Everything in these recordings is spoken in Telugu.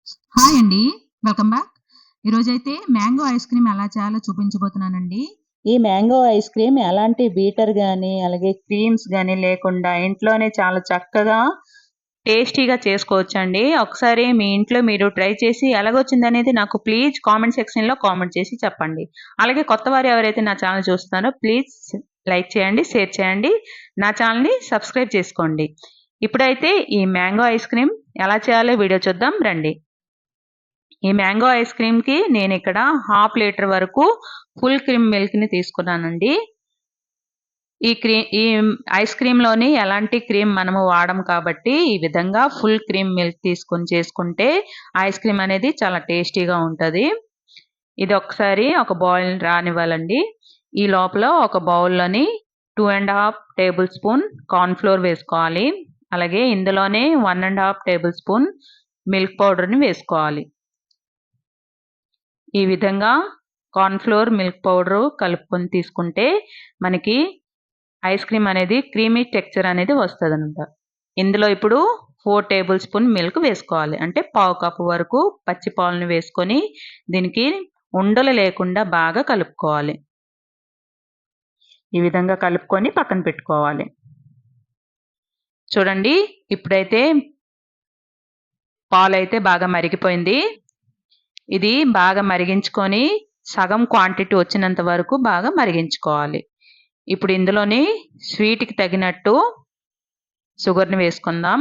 హాయ్ అండి. Welcome back. ఈరోజైతే మ్యాంగో ఐస్ క్రీమ్ ఎలా చేయాలో చూపించబోతున్నానండి. ఈ మ్యాంగో ఐస్ క్రీమ్ ఎలాంటి బీటర్ గాని, అలాగే క్రీమ్స్ గాని లేకుండా ఇంట్లోనే చాలా చక్కగా, టేస్టీగా చేసుకోవచ్చండి. ఒకసారి మీ ఇంట్లో మీరు ట్రై చేసి ఎలాగొచ్చిందనేది నాకు ప్లీజ్ కామెంట్ సెక్షన్‌లో కామెంట్ చేసి చెప్పండి. అలాగే కొత్తవారు ఎవరైతే నా ఛానెల్ చూస్తున్నారో ప్లీజ్ లైక్ చేయండి, షేర్ చేయండి. నా ఛానెల్‌ని సబ్స్క్రైబ్ చేసుకోండి. ఇప్పుడైతే ఈ మ్యాంగో ఐస్ క్రీమ్ ఎలా చేయాలో వీడియో చూద్దాం రండి. ఈ మ్యాంగో ఐస్ క్రీమ్‌కి నేనిక్కడ హాఫ్ లీటర్ వరకు ఫుల్ క్రీమ్ మిల్క్‌ని తీసుకున్నానండి. ఈ ఐస్ క్రీమ్‌లోని ఎలాంటి క్రీమ్ మనము వాడము కాబట్టి ఈ విధంగా ఫుల్ క్రీమ్ మిల్క్ తీసుకొని చేసుకుంటే ఐస్ క్రీమ్ అనేది చాలా టేస్టీగా ఉంటది. ఇది ఒకసారి ఒక బౌల్ రానివ్వాలండి. ఈ లోపల ఒక బౌల్‌లోని 2 ½ టేబుల్ స్పూన్ కార్న్ ఫ్లోర్ వేసుకోవాలి. అలాగే ఇందులోనే 1 ½ టేబుల్ స్పూన్ మిల్క్ పౌడర్‌ని వేసుకోవాలి. ఈ విధంగా కార్న్ ఫ్లోర్, మిల్క్ పౌడర్ కలుపుకొని తీసుకుంటే మనకి ఐస్ క్రీమ్ అనేది క్రీమీ టెక్స్చర్ అనేది వస్తదనమాట. ఇందులో ఇప్పుడు 4 టేబుల్ స్పూన్ మిల్క్ వేసుకోవాలి. అంటే పావు కప్పు వరకు పచ్చి పాలని వేసుకొని దీనికి ఉండలు లేకుండా బాగా కలుపుకోవాలి. ఈ విధంగా కలుపుకొని పక్కన పెట్టుకోవాలి. చూడండి ఇప్పుడైతే పాలైతే బాగా మరిగిపోయింది. ఇది బాగా మరిగించుకొని సగం క్వాంటిటీ వచ్చినంత వరకు బాగా మరిగించుకోవాలి. ఇప్పుడు ఇందులోని స్వీట్‌కి తగినట్టు షుగర్‌ని వేసుకుందాం.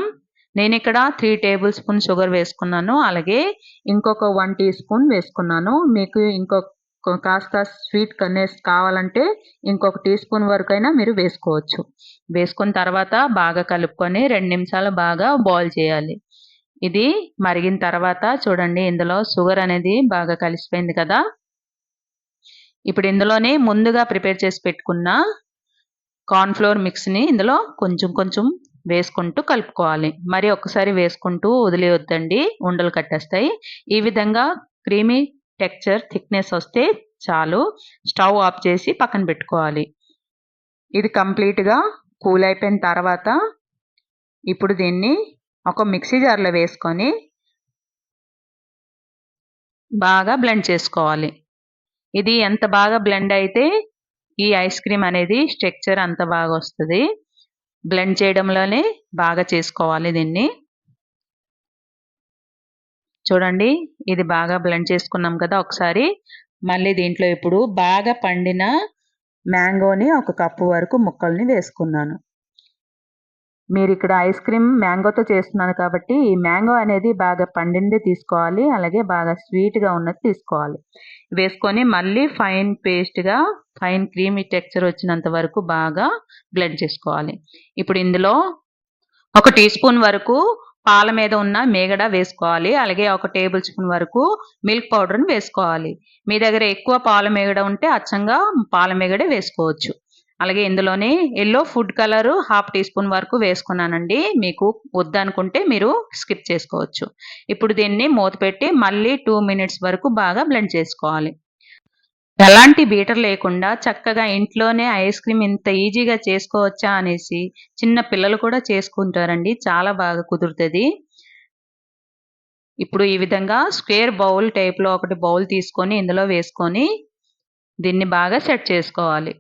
నేనిక్కడ 3 టేబుల్ స్పూన్ షుగర్ వేసుకున్నాను. అలాగే ఇంకొక 1 టీ స్పూన్ వేసుకున్నాను. మీకు కాస్త స్వీట్ కావాలంటే ఇంకొక టీ స్పూన్ వరకైనా మీరు వేసుకోవచ్చు. వేసుకున్న తర్వాత బాగా కలుపుకొని 2 నిమిషాలు బాగా బాయిల్ చేయాలి. ఇది మరిగిన తర్వాత చూడండి ఇందులో షుగర్ అనేది బాగా కలిసిపోయింది కదా! ఇప్పుడు ఇందులోనే ముందుగా ప్రిపేర్ చేసి పెట్టుకున్న కార్న్ ఫ్లోర్ మిక్స్‌ని ఇందులో కొంచెం కొంచెం వేసుకుంటూ కలుపుకోవాలి. మరి ఒక్కసారి వేసుకుంటూ వదిలేయొద్దండి. ఉండలు కట్టేస్తాయి. ఈ విధంగా క్రీమీ టెక్స్చర్ థిక్‌నెస్ వస్తే చాలు. స్టవ్ ఆఫ్ చేసి పక్కన పెట్టుకోవాలి. ఇది కంప్లీట్‌గా కూల్ అయిపోయిన తర్వాత ఇప్పుడు దీన్ని ఒక మిక్సీ జార్‌లో వేసుకొని బాగా బ్లెండ్ చేసుకోవాలి. ఇది ఎంత బాగా బ్లెండ్ అయితే ఈ ఐస్ క్రీమ్ అనేది స్ట్రక్చర్ అంత బాగా వస్తది. బ్లెండ్ చేయడంలోనే బాగా చేసుకోవాలి దీన్ని. చూడండి ఇది బాగా బ్లెండ్ చేసుకున్నాం కదా ఒకసారి. మళ్ళీ దీంట్లో ఇప్పుడు బాగా పండిన మ్యాంగోని ఒక కప్పు వరకు ముక్కల్ని వేసుకున్నాను. మీరిక్కడ ఐస్ క్రీమ్ మ్యాంగోతో చేస్తున్నాను కాబట్టి ఈ మ్యాంగో అనేది బాగా పండింది తీసుకోవాలి. అలాగే బాగా స్వీట్‌గా ఉన్నది తీసుకోవాలి. వేసుకొని మళ్ళీ ఫైన్ క్రీమీ టెక్స్చర్ వచ్చినంత వరకు బాగా బ్లెండ్ చేసుకోవాలి. ఇప్పుడు ఇందులో ఒక టీ స్పూన్ వరకు పాల మీద ఉన్న మీగడ వేసుకోవాలి. అలాగే ఒక టేబుల్ స్పూన్ వరకు మిల్క్ పౌడర్‌ని వేసుకోవాలి. మీ దగ్గర ఎక్కువ పాల మీగడ ఉంటే అచ్చంగా పాల మీగడే వేసుకోవచ్చు. అలాగే ఇందులోనే yellow food colour half teaspoon వరకు వేసుకున్నానండి. మీకు వద్దనుకుంటే మీరు స్కిప్ చేసుకోవచ్చు. ఇప్పుడు దీన్ని మూత పెట్టి మళ్ళీ 2 మినిట్స్ వరకు బాగా బ్లెండ్ చేసుకోవాలి. ఎలాంటి బీటర్ లేకుండా చక్కగా ఇంట్లోనే ఐస్ క్రీమ్ ఇంత ఈజీగా చేసుకోవచ్చా అనేసి చిన్న పిల్లలు కూడా చేసుకుంటారండి. చాలా బాగా కుదురుతది. ఇప్పుడు ఈ విధంగా స్క్వేర్ బౌల్ టైప్‌లో ఒకటి బౌల్ తీసుకొని ఇందులో వేసుకొని దీన్ని బాగా సెట్ చేసుకోవాలి.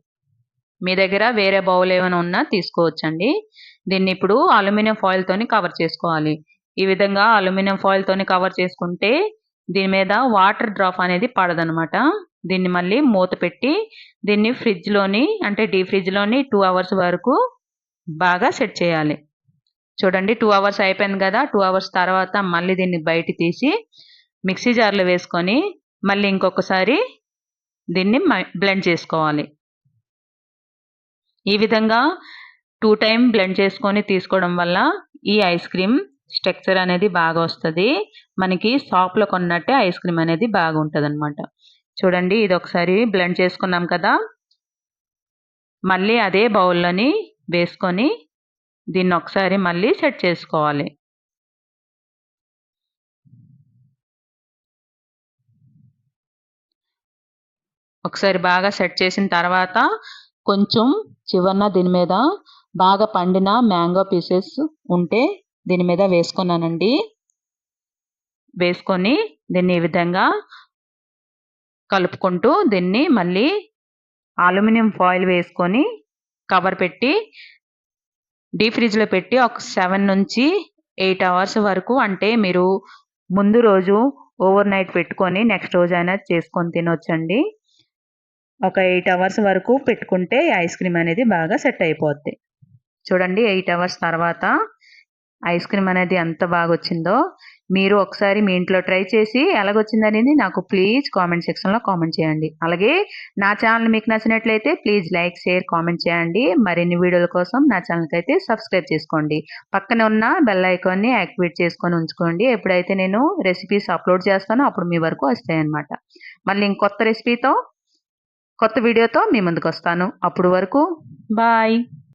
మీ దగ్గర వేరే బౌల్ ఏమైనా ఉన్నా తీసుకోవచ్చండి. దీన్ని ఇప్పుడు అల్యూమినియం ఫాయిల్‌తోని కవర్ చేసుకోవాలి. ఈ విధంగా అల్యూమినియం ఫాయిల్‌తోని కవర్ చేసుకుంటే దీని మీద వాటర్ డ్రాప్ అనేది పడదనమాట. దీన్ని మళ్ళీ మూత పెట్టి దీన్ని డీప్ ఫ్రిడ్జ్‌లోని 2 అవర్స్ వరకు బాగా సెట్ చేయాలి. చూడండి 2 అవర్స్ అయిపోయింది కదా! 2 అవర్స్ తర్వాత మళ్ళీ దీన్ని బయటికి తీసి మిక్సీ జార్‌లో వేసుకొని మళ్ళీ ఇంకొకసారి దీన్ని బ్లెండ్ చేసుకోవాలి. ఈ విధంగా 2 టైమ్ బ్లెండ్ చేసుకొని తీసుకోవడం వల్ల ఈ ఐస్ క్రీమ్ స్ట్రక్చర్ అనేది బాగా వస్తది. మనకి షాప్‌లో కొన్నట్టే ఐస్ క్రీమ్ అనేది బాగుంటదనమాట. చూడండి ఇది ఒకసారి బ్లెండ్ చేసుకున్నాం కదా! మళ్ళీ అదే బౌల్‌లోని వేసుకొని దీన్ని ఒకసారి మళ్ళీ సెట్ చేసుకోవాలి. ఒకసారి బాగా సెట్ చేసిన తర్వాత కొంచెం చివరన దీని మీద బాగా పండిన మ్యాంగో పీసెస్ ఉంటే దీని మీద వేసుకున్నానండి. వేసుకొని దీన్ని ఈ విధంగా కలుపుకుంటూ దీన్ని మళ్ళీ అల్యూమినియం ఫాయిల్ వేసుకొని కవర్ పెట్టి డీప్ ఫ్రిడ్జ్‌లో పెట్టి ఒక 7 నుంచి 8 అవర్స్ వరకు, అంటే మీరు ముందు రోజు ఓవర్ నైట్ పెట్టుకొని నెక్స్ట్ రోజైనా చేసుకొని తినొచ్చండి. ఒక 8 అవర్స్ వరకు పెట్టుకుంటే ఐస్ క్రీమ్ అనేది బాగా సెట్ అయిపోద్ది. చూడండి 8 అవర్స్ తర్వాత ఐస్ క్రీమ్ అనేది ఎంత బాగొచ్చిందో. మీరు ఒకసారి మీ ఇంట్లో ట్రై చేసి ఎలాగొచ్చిందనేది నాకు ప్లీజ్ కామెంట్ సెక్షన్‌లో కామెంట్ చేయండి. అలాగే నా ఛానల్ మీకు నచ్చినట్లయితే ప్లీజ్ లైక్, షేర్, కామెంట్ చేయండి. మరిన్ని వీడియోల కోసం నా ఛానల్‌కైతే సబ్స్క్రైబ్ చేసుకోండి. పక్కనే ఉన్న బెల్ ఐకాన్‌ని యాక్టివేట్ చేసుకొని ఉంచుకోండి. ఎప్పుడైతే నేను రెసిపీస్ అప్‌లోడ్ చేస్తానో అప్పుడు మీ వరకు వస్తాయన్నమాట. మళ్ళీ ఇంకొత్త రెసిపీతో, కొత్త వీడియోతో మీ ముందుకొస్తాను. అప్పుడు వరకు బాయ్.